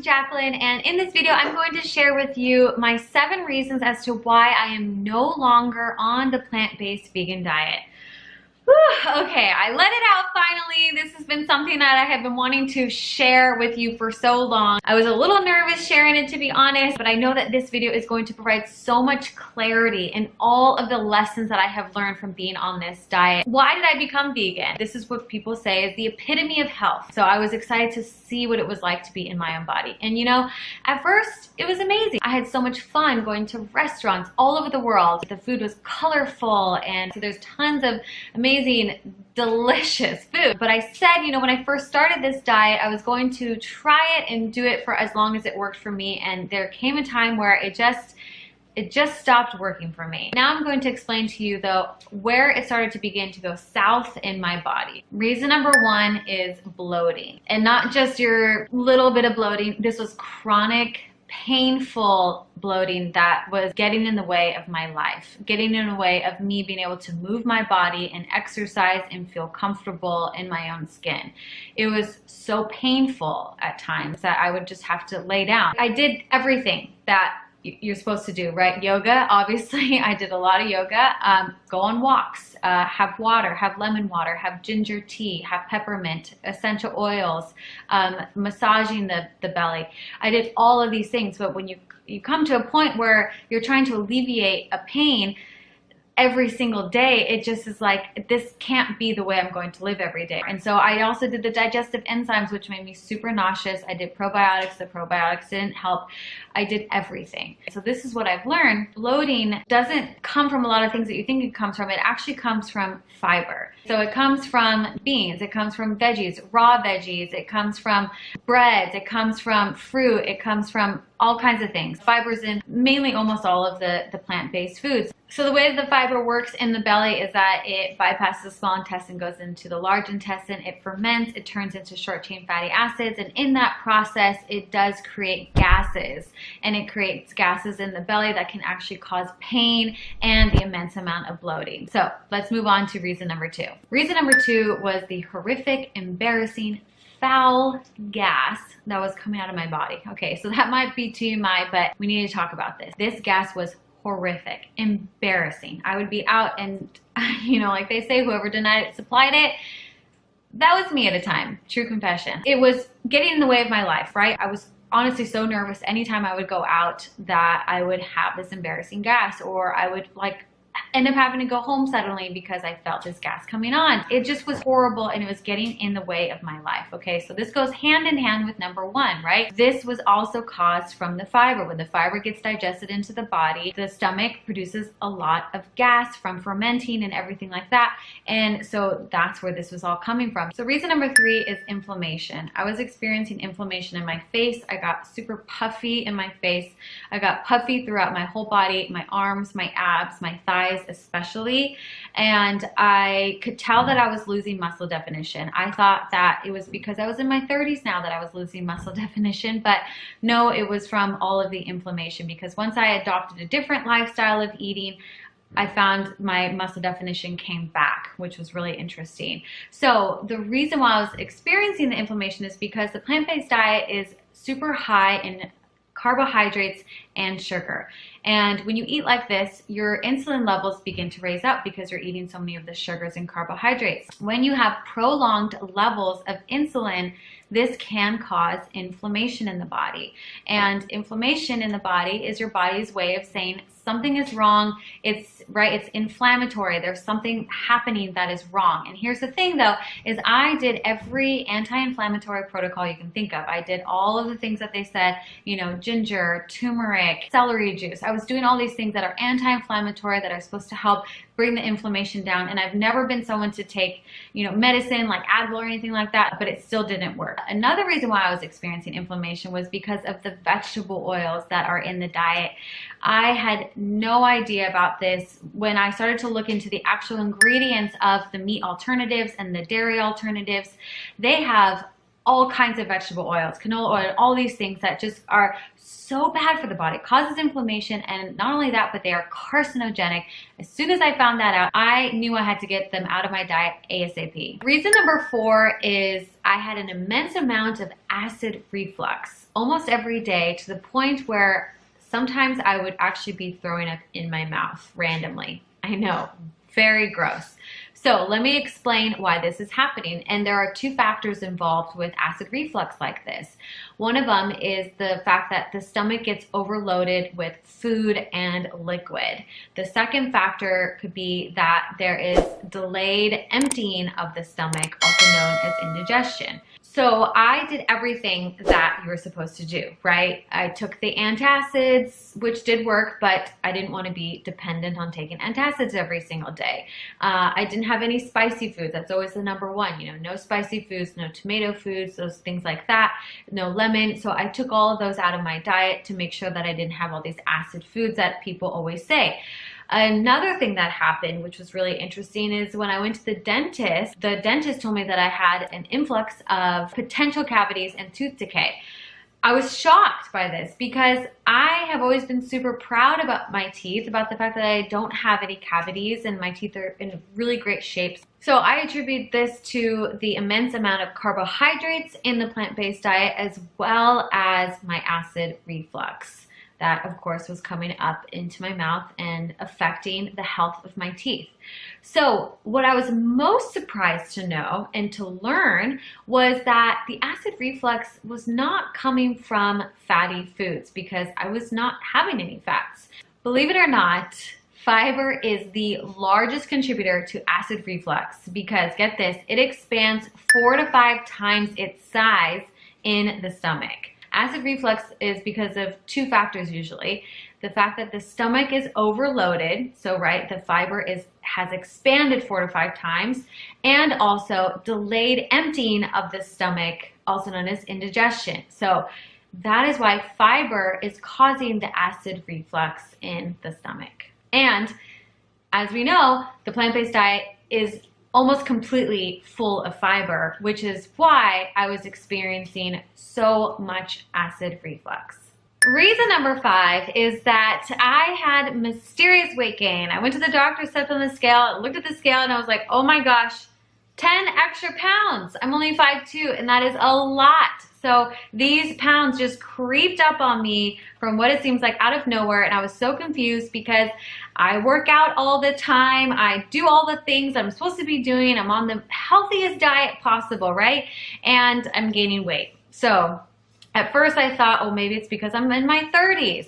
Jacqueline, and in this video I'm going to share with you my 7 reasons as to why I am no longer on the plant-based vegan diet. Whew, okay, I let it out finally. This has been something that I have been wanting to share with you for so long. I was a little nervous sharing it, to be honest, but I know that this video is going to provide so much clarity in all of the lessons that I have learned from being on this diet. Why did I become vegan? This is what people say is the epitome of health. So I was excited to see what it was like to be in my own body. And you know, at first it was amazing. I had so much fun going to restaurants all over the world. The food was colorful, and so there's tons of amazing, delicious food. But I said, you know, when I first started this diet, I was going to try it and do it for as long as it worked for me. And there came a time where it just stopped working for me. Now I'm going to explain to you though where it started to begin to go south in my body. Reason number 1 is bloating, and not just your little bit of bloating. This was chronic, painful bloating that was getting in the way of my life, getting in the way of me being able to move my body and exercise and feel comfortable in my own skin. It was so painful at times that I would just have to lay down. I did everything that you're supposed to do, right? Yoga, obviously, I did a lot of yoga. Go on walks, have water, have lemon water, have ginger tea, have peppermint, essential oils, massaging the belly. I did all of these things, but when you come to a point where you're trying to alleviate a pain every single day, it just is like, this can't be the way I'm going to live every day. And so I also did the digestive enzymes, which made me super nauseous. I did probiotics. The probiotics didn't help. I did everything. So this is what I've learned. Bloating doesn't come from a lot of things that you think it comes from. It actually comes from fiber. So it comes from beans, it comes from veggies, raw veggies, it comes from breads, it comes from fruit, it comes from all kinds of things. Fiber's in mainly almost all of the plant-based foods. So the way the fiber works in the belly is that it bypasses the small intestine, goes into the large intestine, it ferments, it turns into short-chain fatty acids, and in that process it does create gases, and it creates gases in the belly that can actually cause pain and the immense amount of bloating. So let's move on to reason number 2. Reason number 2 was the horrific, embarrassing, foul gas that was coming out of my body. Okay, so that might be TMI, but we need to talk about this. This gas was horrific, embarrassing. I would be out and, you know, like they say, whoever denied it supplied it. That was me at a time, true confession. It was getting in the way of my life, right? I was honestly so nervous anytime I would go out that I would have this embarrassing gas, or I would like end up having to go home suddenly because I felt this gas coming on. It just was horrible, and it was getting in the way of my life. Okay, so this goes hand in hand with number 1, right? This was also caused from the fiber. When the fiber gets digested into the body, the stomach produces a lot of gas from fermenting and everything like that. And so that's where this was all coming from. So reason number 3 is inflammation. I was experiencing inflammation in my face. I got super puffy in my face. I got puffy throughout my whole body, my arms, my abs, my thighs especially, and I could tell that I was losing muscle definition. I thought that it was because I was in my 30s now that I was losing muscle definition, but no, it was from all of the inflammation, because once I adopted a different lifestyle of eating, I found my muscle definition came back, which was really interesting. So the reason why I was experiencing the inflammation is because the plant-based diet is super high in carbohydrates and sugar. And when you eat like this, your insulin levels begin to raise up because you're eating so many of the sugars and carbohydrates. When you have prolonged levels of insulin, this can cause inflammation in the body. And inflammation in the body is your body's way of saying something is wrong. It's right, it's inflammatory. There's something happening that is wrong. And here's the thing though, is I did every anti-inflammatory protocol you can think of. I did all of the things that they said, you know, ginger, turmeric, celery juice. I was doing all these things that are anti-inflammatory, that are supposed to help bring the inflammation down. And I've never been someone to take, you know, medicine like Advil or anything like that, but it still didn't work. Another reason why I was experiencing inflammation was because of the vegetable oils that are in the diet. I had no idea about this when I started to look into the actual ingredients of the meat alternatives and the dairy alternatives. They have all kinds of vegetable oils, canola oil, all these things that just are so bad for the body. It causes inflammation, and not only that, but they are carcinogenic. As soon as I found that out, I knew I had to get them out of my diet ASAP. Reason number 4 is I had an immense amount of acid reflux almost every day, to the point where sometimes I would actually be throwing up in my mouth randomly. I know, very gross. So let me explain why this is happening. And there are 2 factors involved with acid reflux like this. One of them is the fact that the stomach gets overloaded with food and liquid. The second factor could be that there is delayed emptying of the stomach, also known as indigestion. So I did everything that you were supposed to do, right? I took the antacids, which did work, but I didn't want to be dependent on taking antacids every single day. I didn't have any spicy foods. That's always the number 1, you know, no spicy foods, no tomato foods, those things like that, no lemon. So I took all of those out of my diet to make sure that I didn't have all these acid foods that people always say. Another thing that happened, which was really interesting, is when I went to the dentist told me that I had an influx of potential cavities and tooth decay. I was shocked by this because I have always been super proud about my teeth, about the fact that I don't have any cavities and my teeth are in really great shapes. So I attribute this to the immense amount of carbohydrates in the plant-based diet, as well as my acid reflux. That, of course, was coming up into my mouth and affecting the health of my teeth. So what I was most surprised to know and to learn was that the acid reflux was not coming from fatty foods, because I was not having any fats. Believe it or not, fiber is the largest contributor to acid reflux, because, get this, it expands 4 to 5 times its size in the stomach. Acid reflux is because of 2 factors usually. The fact that the stomach is overloaded, so right, the fiber has expanded 4 to 5 times, and also delayed emptying of the stomach, also known as indigestion. So that is why fiber is causing the acid reflux in the stomach. And as we know, the plant-based diet is almost completely full of fiber, which is why I was experiencing so much acid reflux. Reason number 5 is that I had mysterious weight gain. I went to the doctor, stepped on the scale, looked at the scale, and I was like, oh my gosh, 10 extra pounds. I'm only 5'2", and that is a lot. So these pounds just creeped up on me from what it seems like out of nowhere, and I was so confused because I work out all the time, I do all the things I'm supposed to be doing, I'm on the healthiest diet possible, right? And I'm gaining weight. So at first I thought, oh, maybe it's because I'm in my 30s.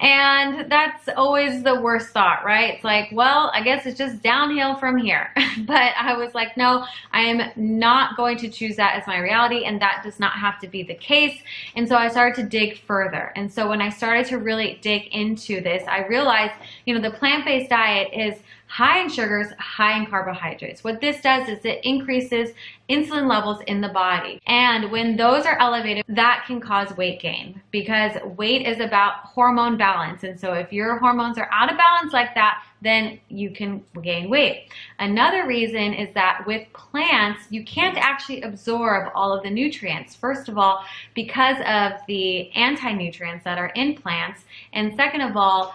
And that's always the worst thought, right? It's like, well, I guess it's just downhill from here. But I was like, no, I am not going to choose that as my reality, and that does not have to be the case. And so I started to dig further. And so when I started to really dig into this, I realized, you know, the plant-based diet is high in sugars, high in carbohydrates. What this does is it increases insulin levels in the body. And when those are elevated, that can cause weight gain, because weight is about hormone balance. And so if your hormones are out of balance like that, then you can gain weight. Another reason is that with plants, you can't actually absorb all of the nutrients. First of all, because of the anti-nutrients that are in plants. And second of all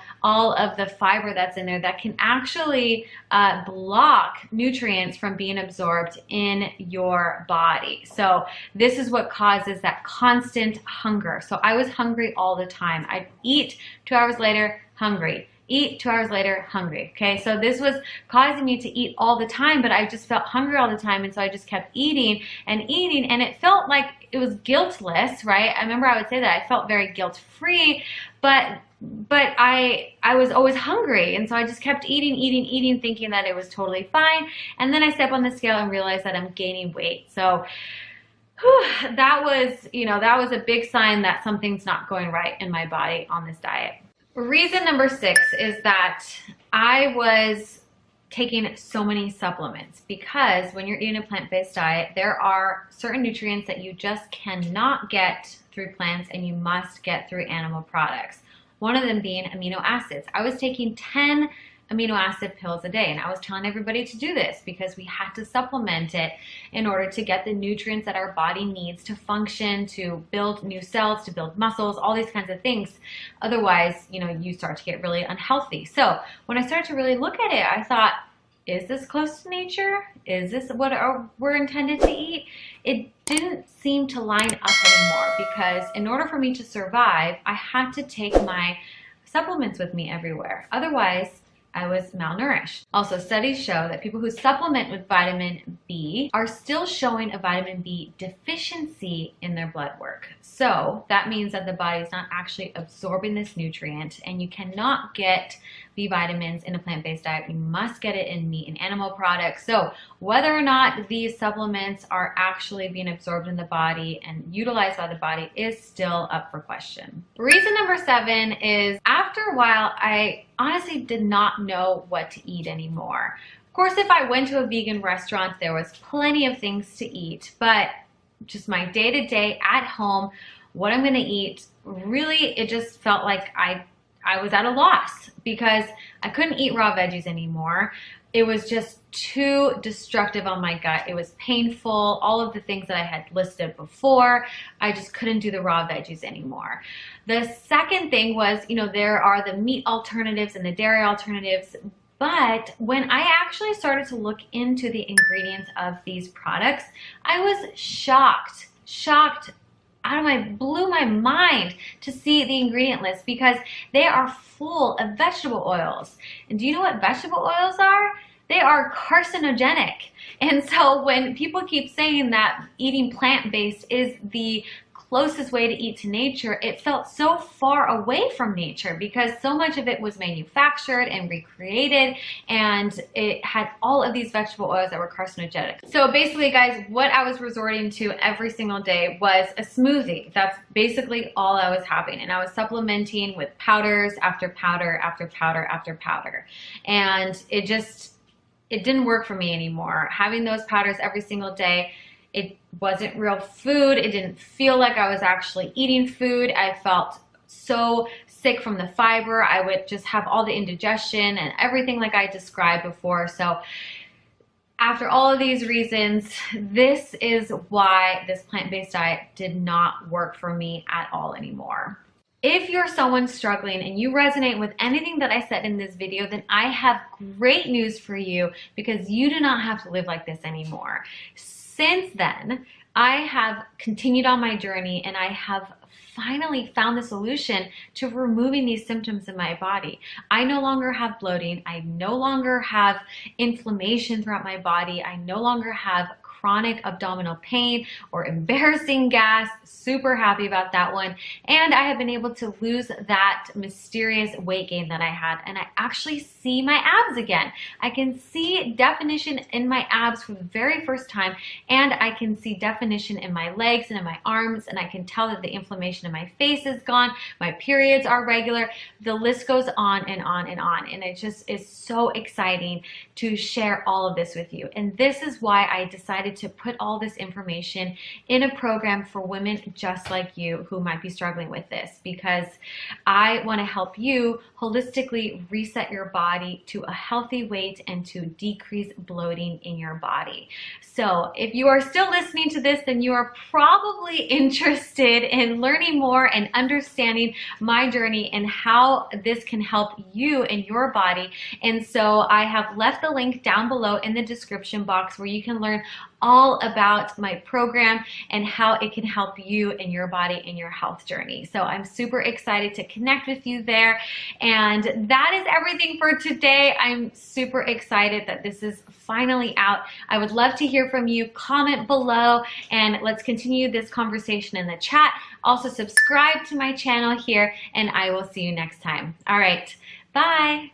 of the fiber that's in there that can actually block nutrients from being absorbed in your body. So this is what causes that constant hunger. So I was hungry all the time. I'd eat, 2 hours later, hungry. Eat, 2 hours later, hungry. Okay, so this was causing me to eat all the time, but I just felt hungry all the time, and so I just kept eating, and it felt like it was guiltless, right? I remember I would say that I felt very guilt-free, but I was always hungry, and so I just kept eating, thinking that it was totally fine. And then I step on the scale and realize that I'm gaining weight. So that was a big sign that something's not going right in my body on this diet. Reason number 6 is that I was taking so many supplements, because when you're eating a plant-based diet, there are certain nutrients that you just cannot get through plants and you must get through animal products. One of them being amino acids. I was taking 10 amino acid pills a day. And I was telling everybody to do this because we had to supplement it in order to get the nutrients that our body needs to function, to build new cells, to build muscles, all these kinds of things. Otherwise, you start to get really unhealthy. So when I started to really look at it, I thought, is this close to nature? Is this what we're intended to eat? It didn't seem to line up anymore, because in order for me to survive, I had to take my supplements with me everywhere. Otherwise, I was malnourished. Also, studies show that people who supplement with vitamin B are still showing a vitamin B deficiency in their blood work. So that means that the body is not actually absorbing this nutrient, and you cannot get B vitamins in a plant-based diet. You must get it in meat and animal products. So whether or not these supplements are actually being absorbed in the body and utilized by the body is still up for question. Reason number 7 is, after a while, I honestly did not know what to eat anymore. Of course, if I went to a vegan restaurant, there was plenty of things to eat, but just my day-to-day at home, what I'm gonna eat, really, it just felt like I was at a loss, because I couldn't eat raw veggies anymore. It was just too destructive on my gut. It was painful. All of the things that I had listed before, I just couldn't do the raw veggies anymore. The second thing was, there are the meat alternatives and the dairy alternatives. But when I actually started to look into the ingredients of these products, I was shocked blew my mind to see the ingredient list, because they are full of vegetable oils. And do you know what vegetable oils are? They are carcinogenic. And so when people keep saying that eating plant-based is the closest way to eat to nature, it felt so far away from nature, because so much of it was manufactured and recreated, and it had all of these vegetable oils that were carcinogenic. So basically, guys, what I was resorting to every single day was a smoothie. That's basically all I was having, and I was supplementing with powders after powder after powder after powder, and it didn't work for me anymore. Having those powders every single day, it wasn't real food. It didn't feel like I was actually eating food. I felt so sick from the fiber. I would just have all the indigestion and everything like I described before. So after all of these reasons, this is why this plant-based diet did not work for me at all anymore. If you're someone struggling and you resonate with anything that I said in this video, then I have great news for you, because you do not have to live like this anymore. Since then, I have continued on my journey, and I have finally found the solution to removing these symptoms in my body. I no longer have bloating. I no longer have inflammation throughout my body. I no longer have chronic abdominal pain or embarrassing gas. Super happy about that one. And I have been able to lose that mysterious weight gain that I had, and I actually see my abs again. I can see definition in my abs for the very first time, and I can see definition in my legs and in my arms, and I can tell that the inflammation in my face is gone. My periods are regular. The list goes on and on and on, and it just is so exciting to share all of this with you. And this is why I decided to put all this information in a program for women just like you who might be struggling with this, because I want to help you holistically reset your body to a healthy weight and to decrease bloating in your body. So if you are still listening to this, then you are probably interested in learning more and understanding my journey and how this can help you and your body. And so I have left the link down below in the description box, where you can learn all about my program and how it can help you and your body in your health journey. So I'm super excited to connect with you there. And that is everything for today. I'm super excited that this is finally out. I would love to hear from you. Comment below and let's continue this conversation in the chat. Also subscribe to my channel here, and I will see you next time. All right, bye.